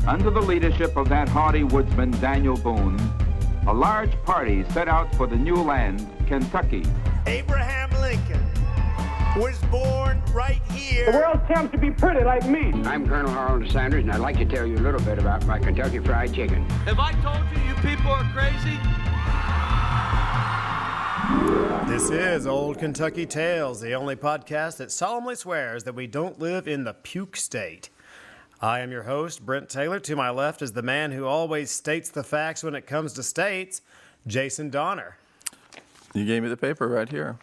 Under the leadership of that hardy woodsman, Daniel Boone, a large party set out for the new land, Kentucky. Abraham Lincoln was born right here. The world tends to be pretty like me. I'm Colonel Harold Sanders, and I'd like to tell you a little bit about my Kentucky Fried Chicken. Have I told you you people are crazy? This is Old Kentucky Tales, the only podcast that solemnly swears that we don't live in the puke state. I am your host, Brent Taylor. To my left is the man who always states the facts when it comes to states, Jason Donner. You gave me the paper right here.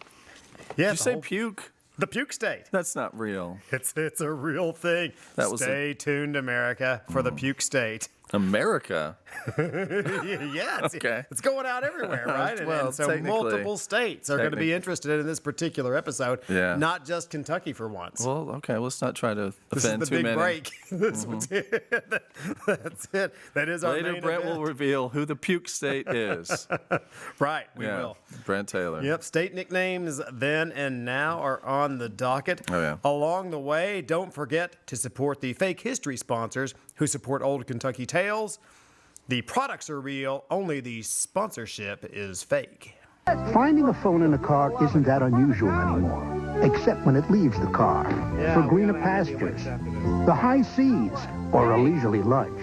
Yeah, Did you say puke? The puke state. That's not real. It's a real thing. Stay tuned, America, for the puke state. America? Yeah, it's going out everywhere, right? Well, and so multiple states are going to be interested in this particular episode, not just Kentucky for once. Well, okay, let's not try to offend too many. This is the big break. That's it. That is our Later, main Brent event. will reveal who the puke state is. Right, we will. Brent Taylor. Yep, state nicknames then and now are on the docket. Oh, yeah. Along the way, don't forget to support the fake history sponsors who support Old Kentucky Tales. The products are real, only the sponsorship is fake. Finding a phone in a car isn't that unusual anymore, except when it leaves the car for greener pastures, the high seas, or a leisurely lunch.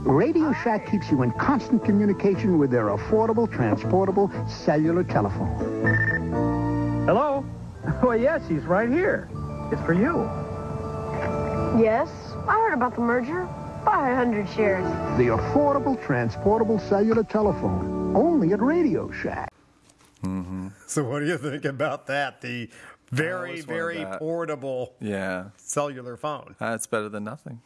Radio Shack keeps you in constant communication with their affordable, transportable cellular telephone. Hello? Oh, yes, he's right here. It's for you. Yes, I heard about the merger. Buy 100 shares. The affordable, transportable cellular telephone, only at Radio Shack. Mm-hmm. So what do you think about that? The very, very portable cellular phone. It's better than nothing.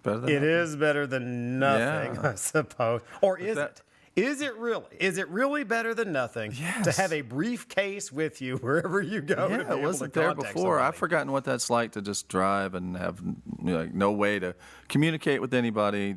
It is better than nothing, I suppose. Or is it? Is it really? Is it really better than nothing to have a briefcase with you wherever you go? Yeah, it wasn't there before. I've forgotten what that's like to just drive and have no way to communicate with anybody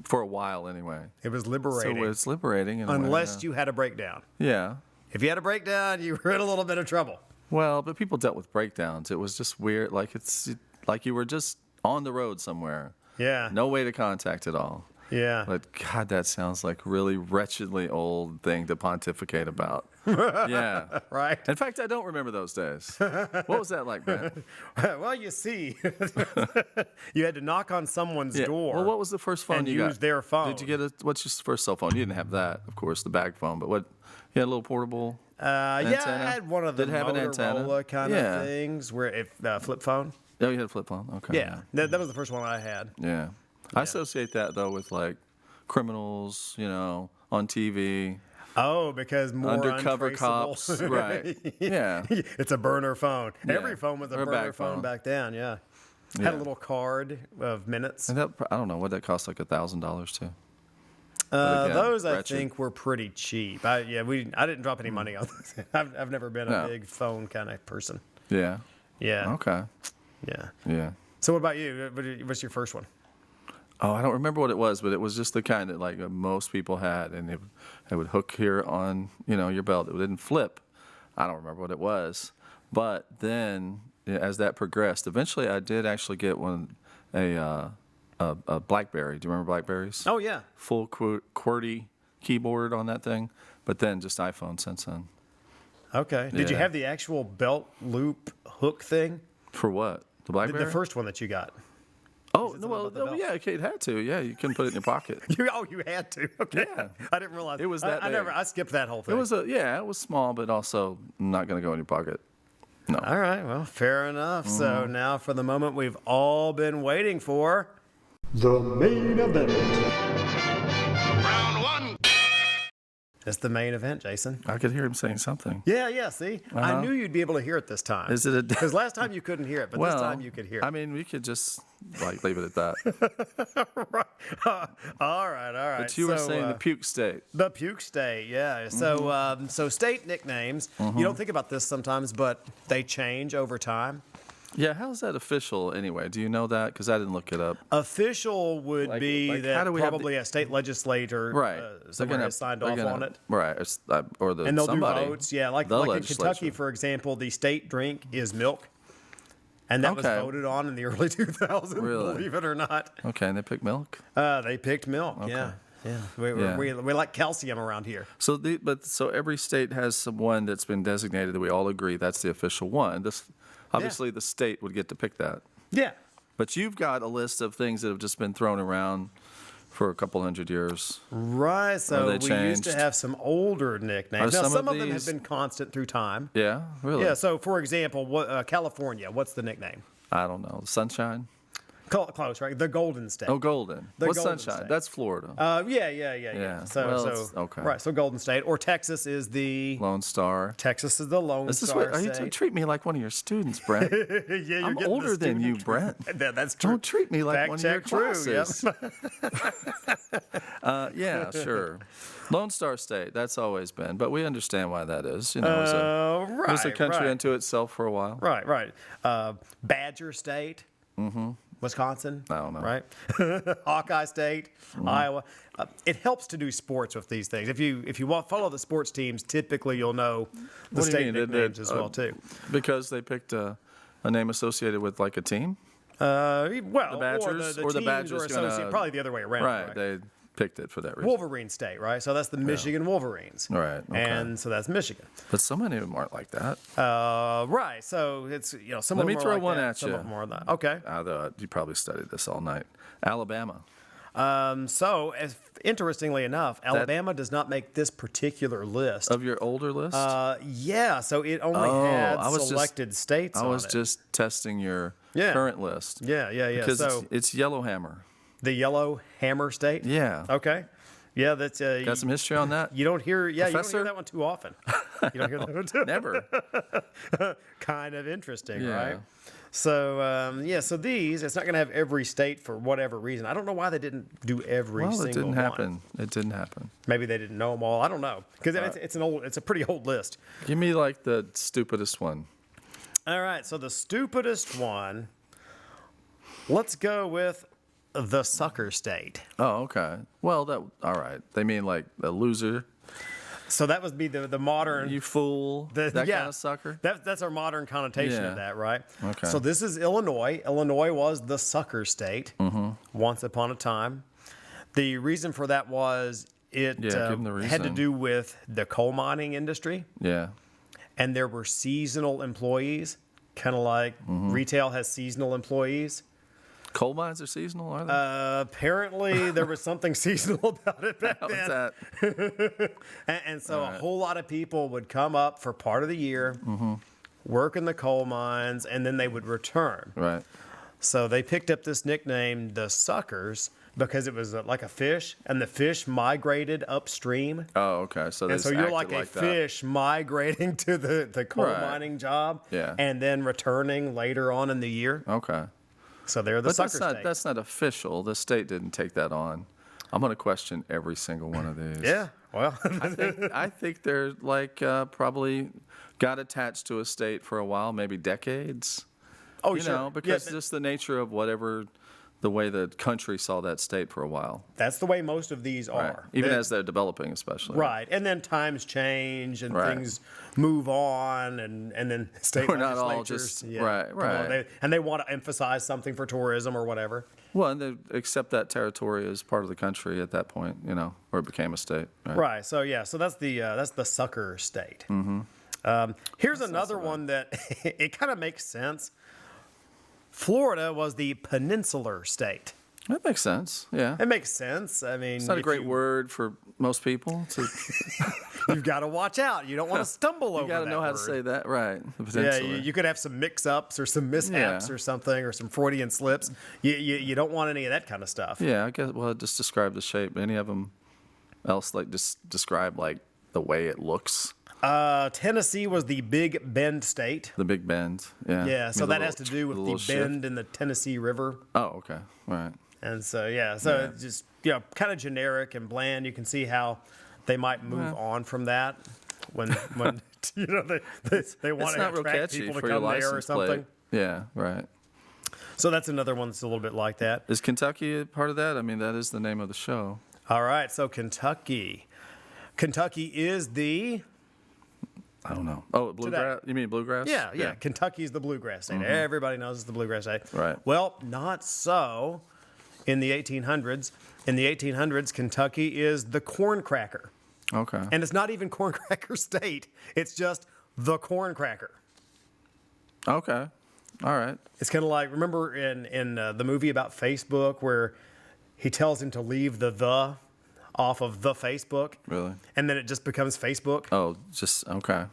for a while anyway. It was liberating. So it's liberating. Unless you had a breakdown. Yeah. If you had a breakdown, you were in a little bit of trouble. Well, but people dealt with breakdowns. It was just weird. It's like you were just on the road somewhere. Yeah. No way to contact at all. Yeah. But God, that sounds like a really wretchedly old thing to pontificate about. Yeah. Right. In fact, I don't remember those days. What was that like, Brent? Well, you see, you had to knock on someone's door. Well, what was the first phone you got? Use their phone. Did you get what's your first cell phone? You didn't have that, of course, the bag phone. But what? You had a little portable antenna? I had one of the Motorola kind of things where flip phone. Oh, you had a flip phone? Okay. Yeah. That was the first one I had. Yeah. I associate that, though, with, like, criminals, on TV. Oh, because more undercover untraceable. Cops, right? Yeah. It's a burner phone. Yeah. Every phone was a burner phone back then, Had a little card of minutes. And I don't know, what that cost, like $1,000 too? Those, I think, were pretty cheap. I didn't drop any money on those. I've never been a big phone kind of person. Yeah. Yeah. Okay. Yeah. Yeah. So what about you? What's your first one? Oh, I don't remember what it was, but it was just the kind that like most people had, and it would hook here on your belt. It didn't flip. I don't remember what it was, but then as that progressed, eventually I did actually get a BlackBerry. Do you remember BlackBerries? Oh yeah. Full QWERTY keyboard on that thing, but then just iPhone since then. Okay. Did you have the actual belt loop hook thing? For what? The BlackBerry? The first one that you got. Oh, it had to. Yeah, you couldn't put it in your pocket. You had to. Okay. Yeah. I didn't realize. It was that big. I skipped that whole thing. It was it was small, but also not going to go in your pocket. No. All right. Well, fair enough. Mm-hmm. So now for the moment we've all been waiting for. The main event. Round one. It's the main event, Jason. I could hear him saying something. Yeah, see? I knew you'd be able to hear it this time. Is it because last time you couldn't hear it, but this time you could hear it. I mean, we could just leave it at that. Right. All right. But you were saying the puke state. The puke state, yeah. So, so state nicknames, you don't think about this sometimes, but they change over time. Yeah, how's that official anyway? Do you know that? Because I didn't look it up. Official would be that probably a state legislator somewhere has signed off on it. Right, or and they'll do votes. Yeah, like in Kentucky, for example, the state drink is milk. And that was Okay. voted on in the early 2000s, Really? believe it or not. Okay, and they pick milk. They picked milk, Okay. yeah. Yeah. Yeah. We like calcium around here. So so every state has some one that's been designated that we all agree that's the official one. This obviously the state would get to pick that. Yeah. But you've got a list of things that have just been thrown around for a couple hundred years. Right. So they we used to changed? have some older nicknames. Are Now, some some of of them have these- been constant through time. Yeah, really? Yeah. So, for example, California, what's the nickname? I don't know. Sunshine? Close, right? The Golden State. Oh, Golden. The What's Golden Sunshine? State. That's Florida. Yeah. Yeah. So, Well, it's- okay. Right. So Golden State, or Texas is the Lone Star. Texas is the Lone Is this Star what, you State. treat me like one of you students, Brent. Yeah, you're I'm getting the older than you, student- Brent. That's true. Don't treat me like Fact one of your check true, classes. yep. Yeah, sure. Lone Star State, that's always been, but we understand why that is. You know, it was a country right. unto itself for a while. Right. Badger State. Mm-hmm. Wisconsin. I don't know. Right. Hawkeye State. Iowa. It helps to do sports with these things. If you follow the sports teams, typically you'll know the What do you state mean? nicknames as well too. Because they picked a name associated with like a team? Well, The Badgers or the the teams Badgers or associate, gonna- probably the other way around. Right, they picked it for that reason. Wolverine State, right? So that's the Michigan Wolverines. Right, okay. And so that's Michigan. But so many of them aren't like that. Right. So it's some Let of me them are throw like one that, at some you. of them are that. Okay. You probably studied this all night. Alabama. Interestingly enough, Alabama does not make this particular list. Of your older list? Yeah, so it only had selected states I on was it. just testing your Yeah. current list. Yeah. Because So it's Yellowhammer. the Yellow Hammer State? Yeah. Okay. Yeah, that's Got some history on that? you don't hear you don't Professor? hear that one too often. You don't hear that one too Never. kind of interesting, Yeah. right? So so these it's not going to have every state for whatever reason. I don't know why they didn't do every Well, single it didn't one. happen. It didn't happen. Maybe they didn't know them all. I don't know because it's a pretty old list. Give me like the stupidest one. All right, so the stupidest one. Let's go with the sucker state. Oh, okay. Well, all right. They mean like the loser, So that would be the modern. you fool, that kind of sucker. That's our modern connotation Yeah. of that, right? Okay. So this is Illinois. Illinois was the sucker state once upon a time. The reason for that was it Yeah, give 'em the had to reason. do with the coal mining industry, Yeah. and there were seasonal employees, kind of like retail has seasonal employees. Coal mines are seasonal, are they? Apparently, there was something seasonal about it back How then. was that? And so a whole lot of people would come up for part of the year, work in the coal mines, and then they would return. Right. So they picked up this nickname, the suckers, because it was like a fish, and the fish migrated upstream. Oh, okay. So And so you're like a that. fish migrating to the coal Right. mining job, Yeah. and then returning later on in the year. Okay. So they're the But sucker state. that's not official. The state didn't take that on. I'm going to question every single one of these. Yeah, well, I think they're like probably got attached to a state for a while, maybe decades. oh You sure, know, because yeah, just the nature of whatever, the way the country saw that state for a while. that's the way most of these Right. are. Even They- as they're developing, especially. right, and then times change and Right. things move on, and then state We're not all legislatures, just- right, come on, right. they want to emphasize something for tourism or whatever. Well, and they accept that territory as part of the country at that point, you know, or it became a state. Right. Right. So so that's the sucker state. Mm-hmm. Here's another one that it kind of makes sense. Florida was the peninsular state. That makes sense. Yeah. It makes sense. I mean, It's not a if great word for most people. You've got to watch out. You don't want to stumble over You got to that know how to word. say that right. The Yeah, peninsula. you could have some mix-ups or some mishaps Yeah. or something, or some Freudian slips. You don't want any of that kind of stuff. Yeah, I guess. Well, just describe the shape. Any of them else like just describe like the way it looks? Tennessee was the Big Bend state. The Big Bend. Yeah. Yeah, so Maybe a that has to little- do with a the little shift. bend in the Tennessee River. Oh, okay. All right. And so, it's just, kind of generic and bland. You can see how they might move on from that when they want It's to not real attract catchy people to for your come there or license something. plate. Yeah. Right. So that's another one that's a little bit like that. Is Kentucky a part of that? I mean, that is the name of the show. All right, so Kentucky. Kentucky is the I don't know. Oh, bluegrass? You mean bluegrass? Yeah. Kentucky's the bluegrass state. Everybody knows it's the bluegrass state. Right. Well, not so in the 1800s. In the 1800s, Kentucky is the corn cracker. Okay. And it's not even corn cracker state. It's just the corn cracker. Okay. All right. It's kind of like, remember in the movie about Facebook where he tells him to leave the off of the Facebook? Really? And then it just becomes Facebook? Oh, just, okay.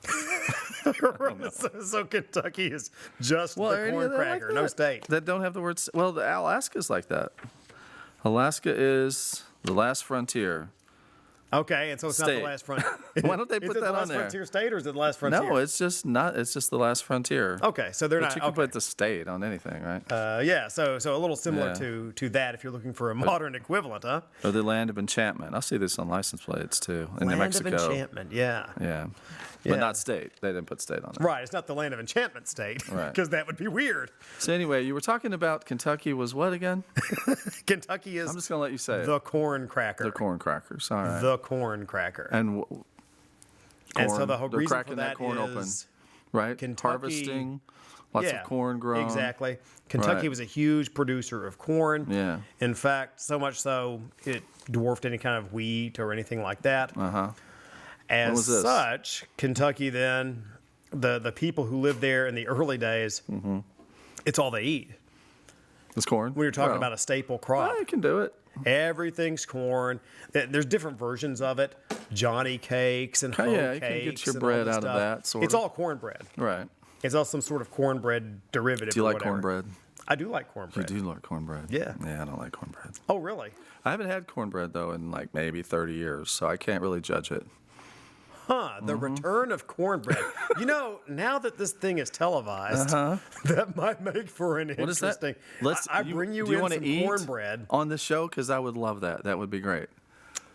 So Kentucky is just the corn cracker, like no state. That don't have the words. Well, Alaska's like that. Alaska is the last frontier. Okay, and so it's not the State. last frontier. Why don't they put that on there? Is it the last frontier state or is it the last frontier? No, it's just not. It's just the last frontier. Okay, so they're But not. you can Okay. put the state on anything, right? Yeah, so a little similar Yeah. to that if you're looking for a modern equivalent, huh? Or the land of enchantment. I'll see this on license plates too in New Land of Mexico. enchantment, yeah. Yeah. Yeah. But not state. They didn't put state on it. Right, it's not the land of enchantment state, Right. because that would be weird. So anyway, you were talking about Kentucky was what again? Kentucky is I'm just gonna let you say the it. corn cracker. The corn crackers. All right. The corn cracker. And And so corn, the whole they're reason cracking for that corn open, is right? Kentucky- Harvesting, lots of corn grown. Exactly. Kentucky Right. was a huge producer of corn. Yeah. In fact, so much so it dwarfed any kind of wheat or anything like that. Uh-huh. As was this? such, Kentucky then, the people who lived there in the early days, it's all they eat. It's corn. When you're talking Well, about a staple crop, I can do it. everything's corn. There's different versions of it. Johnny cakes and hoe Yeah, you cakes. can get your and all bread this out of stuff. that, sort It's of. all cornbread. Right. It's all some sort of cornbread derivative. Do you or like whatever. cornbread? I do like You cornbread. do like cornbread. Yeah. Yeah, I don't like cornbread. Oh, really? I haven't had cornbread though in like maybe 30 years, so I can't really judge it. Huh, the return of cornbread. You know, now that this thing is televised, that might make for an What is that? interesting. Let's. I bring you do you in wanna some eat cornbread. on the show? Because I would love that. That would be great.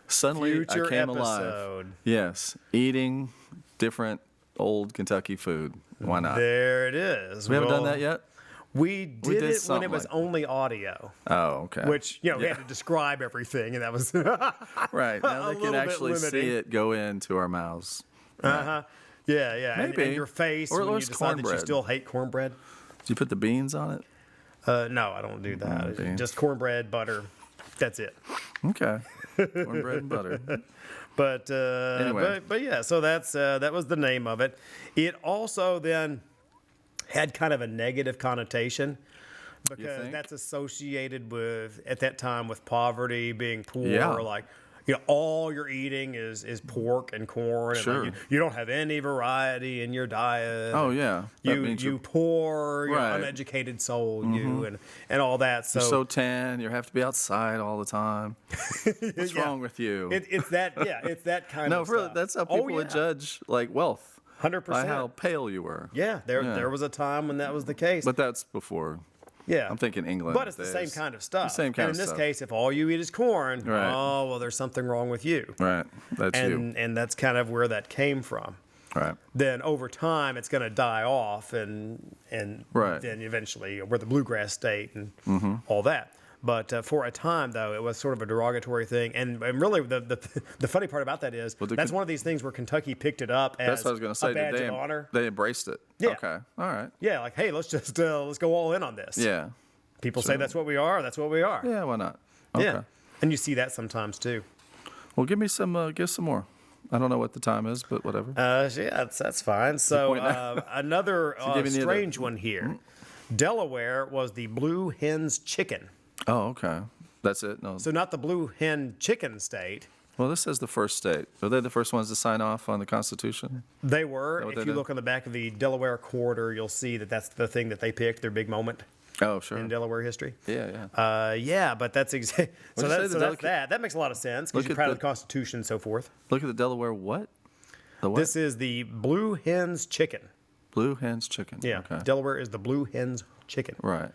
Suddenly, Future I came episode. alive. Yes, eating different old Kentucky food. Why not? There it is. We haven't done Well, that yet. We did did it when something it was like- only audio, Oh, okay. which, we had to describe everything, and that was right now a they little can bit actually see limiting. it go into our mouths. Yeah. And Maybe. your face Or when you it's decide that you cornbread. still hate cornbread. Do you put the beans on it? No, I don't do that. beans. Just cornbread, butter. That's it. Okay. Cornbread and butter. But Anyway. but yeah, so that was the name of it. It also then had kind of a negative connotation because think? that's associated with at that time with poverty, being poor, Yeah. like all you're eating is pork and corn. And Sure. like, you don't have any variety in your diet. Oh yeah. That You means you're poor, Right. uneducated soul, you and all that. So, so tan. You have to be outside all the time. What's Yeah. wrong with you? it's that it's that kind no, of really, stuff. that's how people would judge like wealth 100%. by how pale you were. Yeah, there was a time when that was the case. But that's before. yeah, I'm thinking England. But it's the days. same kind of stuff. The same kind and of in this stuff. case, if all you eat is corn, Right. oh well, there's something wrong with you. Right. That's you. And that's kind of where that came from. Right. Then over time, it's going to die off, and Right. then eventually we're the Bluegrass State and all that. But for a time, though, it was sort of a derogatory thing. And really, the funny part about that is Well, that's one of these things where Kentucky picked it up as That's what I was going to say. a badge Did of honor. they embraced it. Yeah. Okay. All right. Yeah, like, hey, let's just let's go all in on this. Yeah. People say that's what we are. That's what we are. Yeah. Why not? Okay. Yeah. And you see that sometimes too. Well, give some more. I don't know what the time is, but whatever. Yeah, that's fine. So point out. another give me the other- strange one here. Delaware was the Blue Hen's Chicken. Oh, okay. That's it. No. So not the Blue Hen Chicken State. Well, this says the first state. Are they the first ones to sign off on the Constitution? They were. what If they you did? look on the back of the Delaware Quarter, you'll see that that's the thing that they picked, their big moment Oh, sure. in Delaware history. Yeah, yeah. Yeah, but that's exactly. So, What'd you say, that's, the so that's delicate- that. That makes a lot of sense because Look you're at proud of the- the Constitution and so forth. Look at the Delaware what? The what? This is the Blue Hen's Chicken. Blue Hen's Chicken. Yeah, Okay. Delaware is the Blue Hen's Chicken. Right.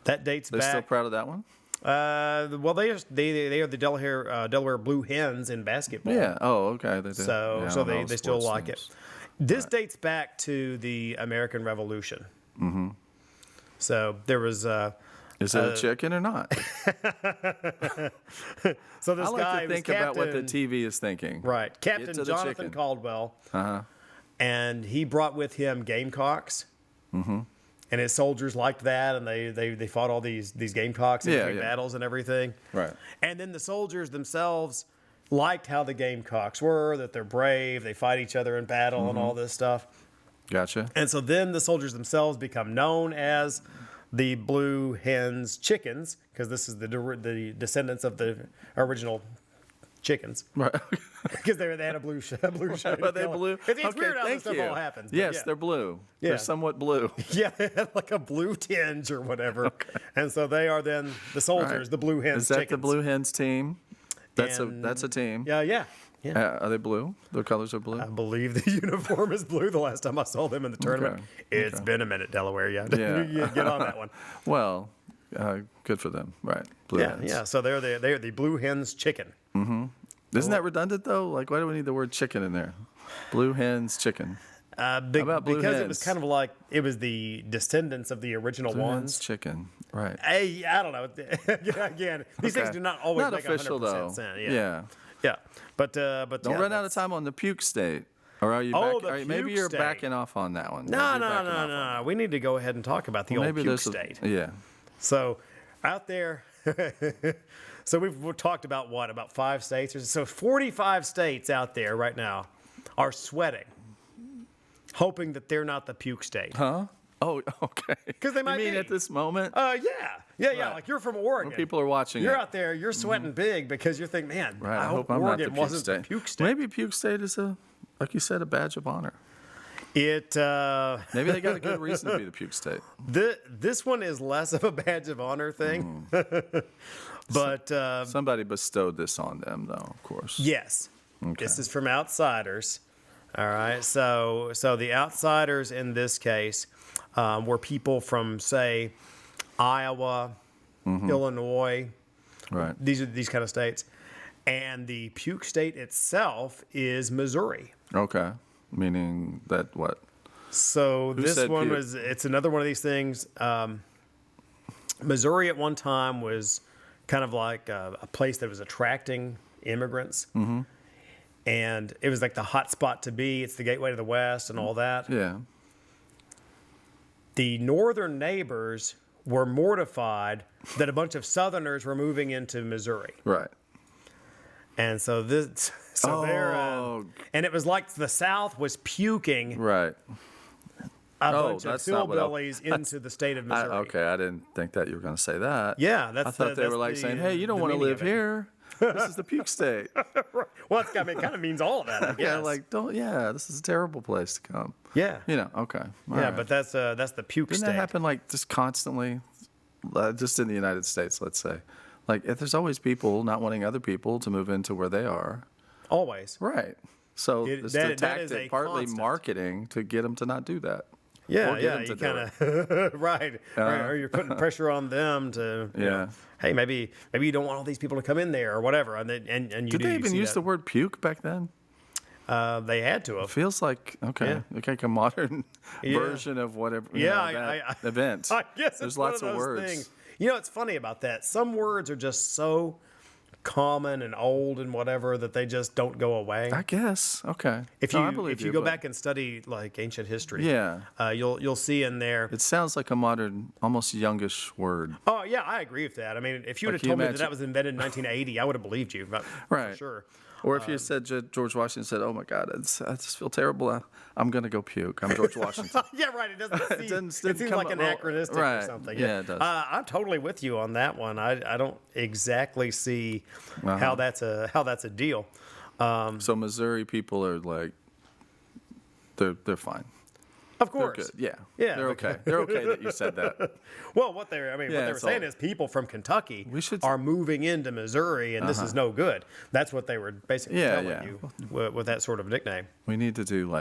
That dates They're still back. proud of that one? Well, they are the Delaware Blue Hens in basketball. Yeah. Oh, okay. They did. So Yeah, I so don't know they still sports like teams. it. This dates back to the American Revolution. Mm-hmm. So there was. Is it a chicken or not? So this I like guy to was think about what the Captain- TV is thinking. Right, Get Captain to the Jonathan chicken. Caldwell. Uh-huh. and he brought with him gamecocks. Mm-hmm. And his soldiers liked that, and they fought all these gamecocks in big battles and everything. Right. And then the soldiers themselves liked how the gamecocks were, that they're brave, they fight each other in battle and all this stuff. Gotcha. And so then the soldiers themselves become known as the Blue Hens Chickens, because this is the descendants of the original chickens. Right. Because they had a blue shade. But they blue. It's weird how this stuff all happens. Yes, they're blue. Yeah. They're somewhat blue. Yeah, they had like a blue tinge or whatever. Okay. And so they are then the soldiers, the Blue Hens Is that Chickens. the Blue Hens team? That's a team. Yeah. Are they blue? Their colors are blue? I believe the uniform is blue the last time I saw them in the tournament. Okay. It's been a minute, Delaware. Yeah. Get on that one. Well, good for them. Right. Blue Hens. Yeah. So they're the Blue Hens Chicken. Mm-hmm. Isn't that redundant, though? Like, why do we need the word chicken in there? Blue Hens Chicken. Because it was kind of like it was the descendants of the original Blue ones. Hens Chicken. Right. Hey, I don't know. Again, these things do not always not make official, 100% though. sense. Yeah. But don't run out of time on the Puke State. Or are you maybe you're backing off on that one. No. We need to go ahead and talk about the old Puke State. Yeah. So out there, so we've talked about about 5 states. So 45 states out there right now are sweating, hoping that they're not the Puke State. Huh? Oh, okay. Because they might be. at this moment? Yeah. Right. Like you're from Oregon. When people are watching You're out there, you're sweating big because you're thinking, man, right. I hope I'm Oregon not the wasn't the Puke State. Maybe Puke State is like you said, a badge of honor. Maybe they got a good reason to be the Puke State. This one is less of a badge of honor thing. But somebody bestowed this on them, though, of course. Yes. Okay. This is from outsiders. All right. So the outsiders in this case were people from, say, Iowa, Illinois. Right. These kind of states. And the Puke State itself is Missouri. Okay. Meaning that what? So Who this one puke? it's another one of these things. Missouri at one time was kind of like a place that was attracting immigrants. Mm-hmm. And it was like the hot spot to be. It's the gateway to the West and all that. Yeah. The northern neighbors were mortified that a bunch of Southerners were moving into Missouri. Right. And so and it was like the South was puking right. a bunch of hillbillies into the state of Missouri. I didn't think that you were going to say that. Yeah, I thought they were like saying, "Hey, you don't want to live here. This is the Puke State." Well, it kind of means all of that, I guess. This is a terrible place to come. Yeah. Okay. Right. But that's the Puke State. Doesn't that happen like just constantly, just in the United States, let's say? Like, if there's always people not wanting other people to move into where they are. Always. Right. So it's the tactic, partly constant marketing, to get them to not do that. Yeah, you kind of right. Or you're putting pressure on them to. You know, hey, maybe you don't want all these people to come in there or whatever. And you did they even use the word puke back then? They had to have. It feels like like a modern version of whatever. That event. I guess there's lots of words. Things. You know, it's funny about that. Some words are just so common and old and whatever that they just don't go away. I guess. Okay. If you go back and study like ancient history, you'll see in there. It sounds like a modern, almost youngish word. Oh yeah, I agree with that. I mean, if you would have told me that was invented in 1980, I would have believed you. Right. For sure. Or if you said George Washington said, "Oh my God, I just feel terrible. I'm gonna go puke. I'm George Washington." Yeah, right. It doesn't seems like anachronistic or something. Yeah, it does. I'm totally with you on that one. I don't exactly see how that's a deal. So Missouri people are like, they're fine. Of course. They're good. Yeah. They're okay. They're okay that you said that. Well, what they were saying is people from Kentucky are moving into Missouri, and this is no good. That's what they were basically telling you with that sort of nickname. We need to do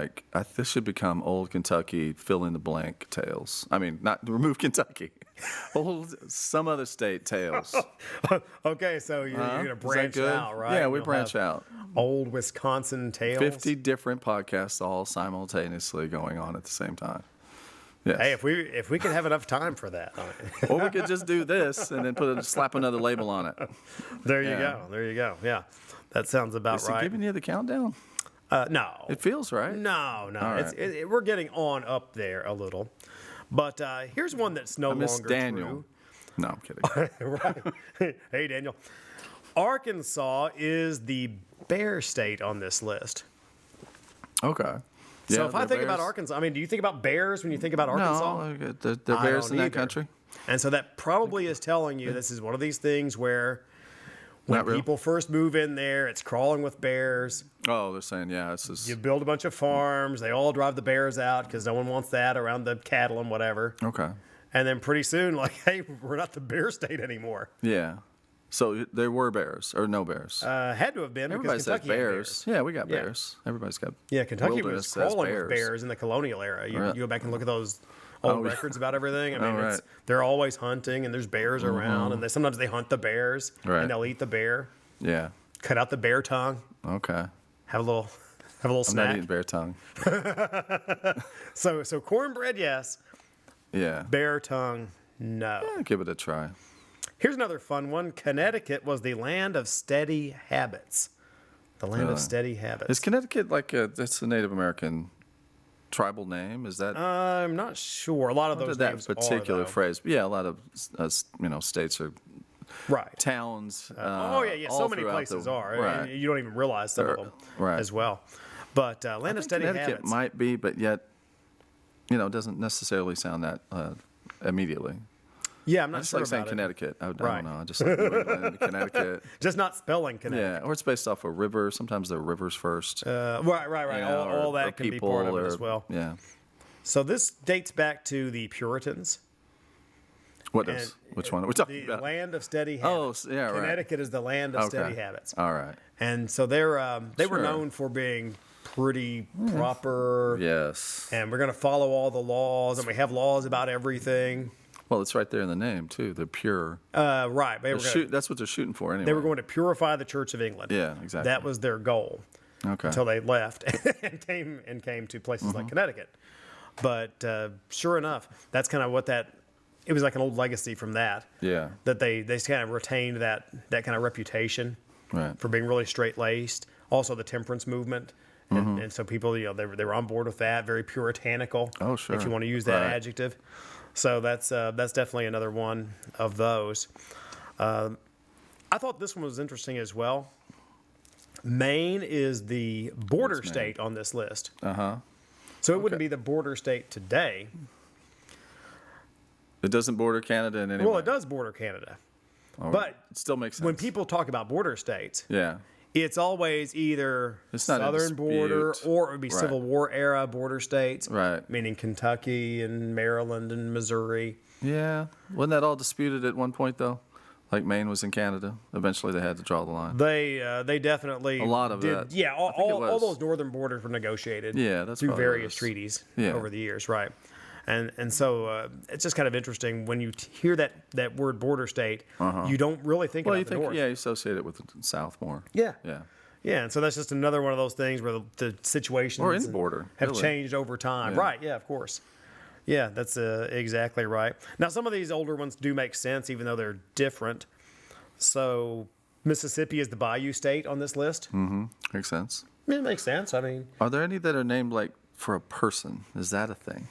this should become Old Kentucky fill in the blank tales. I mean, not remove Kentucky. Some other state tales. Okay, so you're going to branch out, right? Yeah, we branch out. Old Wisconsin tales. 50 different podcasts all simultaneously going on at the same time. Yes. Hey, if we could have enough time for that. Or we could just do this and then slap another label on it. There you go. Yeah. That sounds about right. Is he giving you the countdown? No. It feels right. No. All right. We're getting on up there a little. But here's one that's no I miss longer Daniel. true. No, I'm kidding. Right. Hey, Daniel. Arkansas is the bear state on this list. Okay. So Yeah, if I they're think about bears. Arkansas, I mean, do you think about bears when you think about Arkansas? No, they're I bears don't in that either. country. And so that probably is telling you this is one of these things where when Not real? people first move in there, it's crawling with bears. Oh, they're saying, yeah, this is You build a bunch of farms. They all drive the bears out because no one wants that around the cattle and whatever. okay. And then pretty soon, like, hey, we're not the bear state anymore. Yeah. So there were bears or no bears? Had to have been Everybody because says Kentucky had bears. Yeah, we got Yeah. bears. Everybody's got. Yeah, Kentucky was wilderness says crawling with bears in the colonial era. You Right. go back and look at those old Oh, yeah. records about everything. I mean, Oh, it's, right. they're always hunting, and there's bears around, and sometimes they hunt the bears, Right. and they'll eat the bear, Yeah. cut out the bear tongue, Okay. have a little I'm not snack. eating bear tongue. So cornbread, yes. Yeah. Bear tongue, no. Yeah, give it a try. Here's another fun one. Connecticut was the land of steady habits. The land Really? of steady habits. Is Connecticut like that's a Native American tribal name? Is that I'm not sure. A lot of those that names particular are, though. phrase? But yeah, a lot of states are Right. towns. Oh, yeah. all So many throughout places are. Right. And you don't even realize some of them Right. as well. But land I of think steady Connecticut habits. might be, but yet, it doesn't necessarily sound that immediately. Yeah, I'm I not just sure like saying about it. Connecticut. I Right. don't know. I just like New England, Connecticut. Just not spelling Connecticut. Yeah, or it's based off a river. Sometimes they're rivers first. Right. you know, all or that can be part of it as well. Yeah. So this dates back to the Puritans. What does? Which one are we talking The about? land of steady habits. Oh, yeah, right. Connecticut is the land of Okay. steady habits. All right. And so they were Sure. known for being pretty proper. Yes. And we're going to follow all the laws, and we have laws about everything. Well, it's right there in the name too. They're pure. Right. They were, That's what they're shooting for anyway. they were going to purify the Church of England. Yeah, exactly. That was their goal Okay. until they left and came to places Mm-hmm. like Connecticut. But sure enough, that's kind of what it was like an old legacy from that. Yeah. That they kind of retained that kind of reputation Right. for being really straight-laced. Also the temperance movement. And so people, they were on board with that, very puritanical. Oh, sure. If you want to use that Right. adjective. So that's definitely another one of those. I thought this one was interesting as well. Maine is the border What's Maine? state on this list. Uh-huh. So it wouldn't be the border state today. It doesn't border Canada in any way. Well, it does border Canada. All right. But it still makes sense. when people talk about border states, Yeah. it's always either It's not a southern border dispute. or it would be Right. Civil War era border states. Right. Meaning Kentucky and Maryland and Missouri. Yeah. Wasn't that all disputed at one point though? Like Maine was in Canada. Eventually they had to draw the line. They definitely A lot of did. that. Yeah, I think it all was. those northern borders were negotiated. Yeah, that's through probably what it various is. treaties Yeah. over the years, right? And so it's just kind of interesting when you hear that word border state, you don't really think Well, about you the think, North. yeah, you associate it with the South more. Yeah. Yeah. Yeah, and so that's just another one of those things where the situations Or any border, have really. changed over time. Yeah. Right, yeah, of course. Yeah, that's exactly right. Now, some of these older ones do make sense, even though they're different. So Mississippi is the Bayou state on this list. Makes sense. It makes sense. I mean, Are there any that are named like for a person? Is that a thing?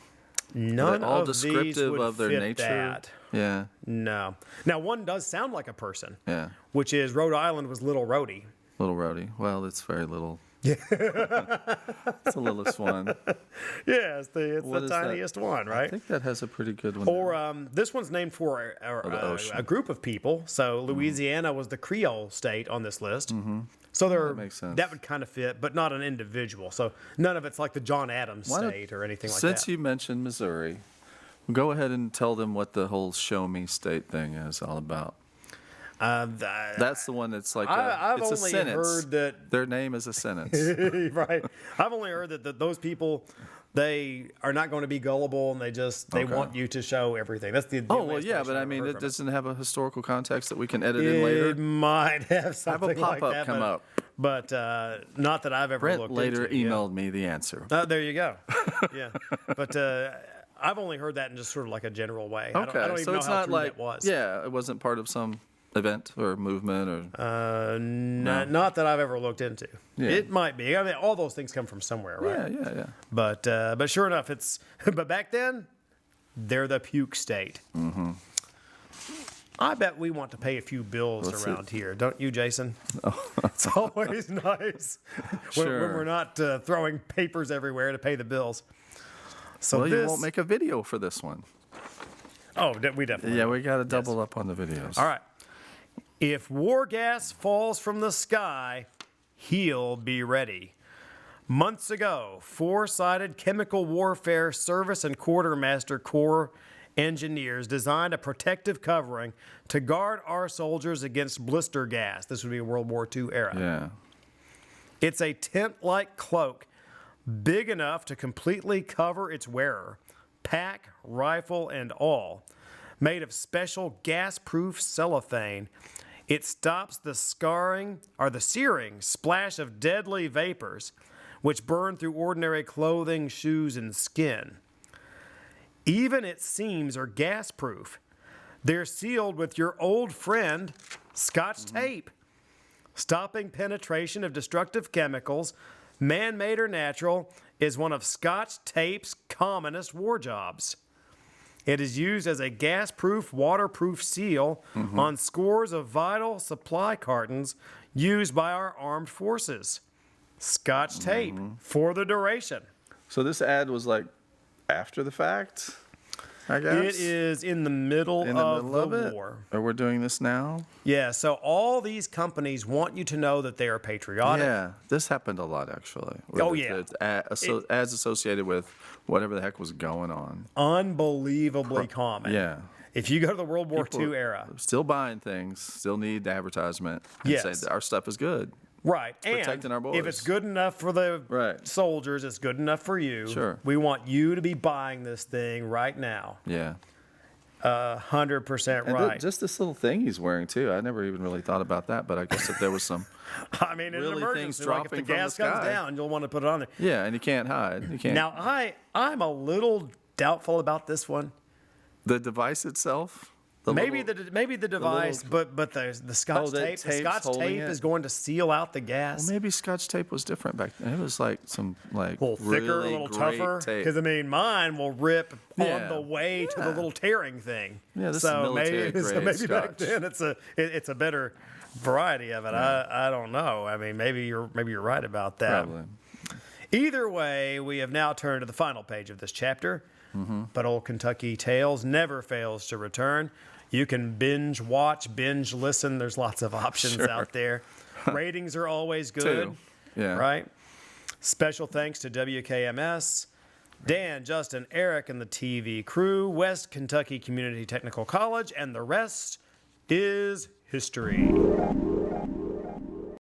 none all of these descriptive would of their fit nature? that. Yeah. No. Now, one does sound like a person, Yeah. which is Rhode Island was Little Rhodey. Little Rhodey. Well, it's very little. Yeah. It's the littlest one. Yeah, it's What the is that? tiniest one, right? I think that has a pretty good one. Or this one's named for the ocean. a group of people. So Louisiana was the Creole state on this list. So That makes sense. that would kind of fit, but not an individual. So none of it's like the John Adams Why don't- state or anything like Since that. you mentioned Missouri, go ahead and tell them what the whole show me state thing is all about. That's the one that's like I've it's a only sentence. heard that. Their name is a sentence. Right. I've only heard that those people, they are not going to be gullible and they Okay. want you to show everything. That's the Oh, only well, yeah, explanation but I I've mean, heard it from it. doesn't have a historical context that we can edit in later. It might have Have something a pop-up like that, come but, up. but not that I've ever Brent looked later into. Yeah. emailed me the answer. There you go. Yeah, but I've only heard that in just sort of like a general way. Okay, I don't even so know it's how not true like that was. yeah, it wasn't part of some event or movement or? Not that I've ever looked into. Yeah. It might be. I mean, all those things come from somewhere, right? Yeah. But sure enough, it's. But back then, they're the puke state. Mm-hmm. I bet we want to pay a few bills around here, don't you, Jason? Oh. It's always nice when we're not throwing papers everywhere to pay the bills. So you won't make a video for this one. Oh, we definitely. Yeah, we got to double up on the videos. All right. If war gas falls from the sky, he'll be ready. Months ago, four-sided chemical warfare service and quartermaster corps engineers designed a protective covering to guard our soldiers against blister gas. This would be a World War II era. Yeah. It's a tent-like cloak, big enough to completely cover its wearer, pack, rifle, and all, made of special gas-proof cellophane. It stops the searing splash of deadly vapors, which burn through ordinary clothing, shoes, and skin. Even its seams are gas-proof. They're sealed with your old friend, Scotch tape, stopping penetration of destructive chemicals, man-made or natural, is one of Scotch tape's commonest war jobs. It is used as a gas-proof, waterproof seal on scores of vital supply cartons used by our armed forces. Scotch tape for the duration. So this ad was like after the fact, I guess? It is in the middle of the war. Or we're doing this now? Yeah, so all these companies want you to know that they are patriotic. Yeah, this happened a lot, actually. Oh, yeah. It's ads associated with whatever the heck was going on. Unbelievably common. Yeah. If you go to the World War II era. Still buying things, still need the advertisement. And Yes. say our stuff is good. Right. Protecting and our boys. if it's good enough for the soldiers, it's good enough for you. Sure. We want you to be buying this thing right now. Yeah. 100% And right. just this little thing he's wearing, too. I never even really thought about that, but I guess if there was some I mean, in really an emergency, things like if the dropping from gas the comes sky. down, you'll want to put it on there. Yeah, and you can't hide. You can't. Now, I'm a little doubtful about this one. The device itself? Maybe the device, but the Scotch tape. The Scotch tape is going to seal out the gas. Well, maybe Scotch tape was different back then. It was like some a little thicker, a little tougher. Because I mean, mine will rip on the way to the little tearing thing. Yeah, this so is military grade maybe Scotch. back then it's a better variety of it. Yeah. I don't know. I mean, maybe you're right about that. Probably. Either way, we have now turned to the final page of this chapter. But Old Kentucky Tales never fails to return. You can binge watch, binge listen. There's lots of options out there. Ratings are always good. Yeah. Right? Special thanks to WKMS, Dan, Justin, Eric, and the TV crew, West Kentucky Community Technical College, and the rest is history.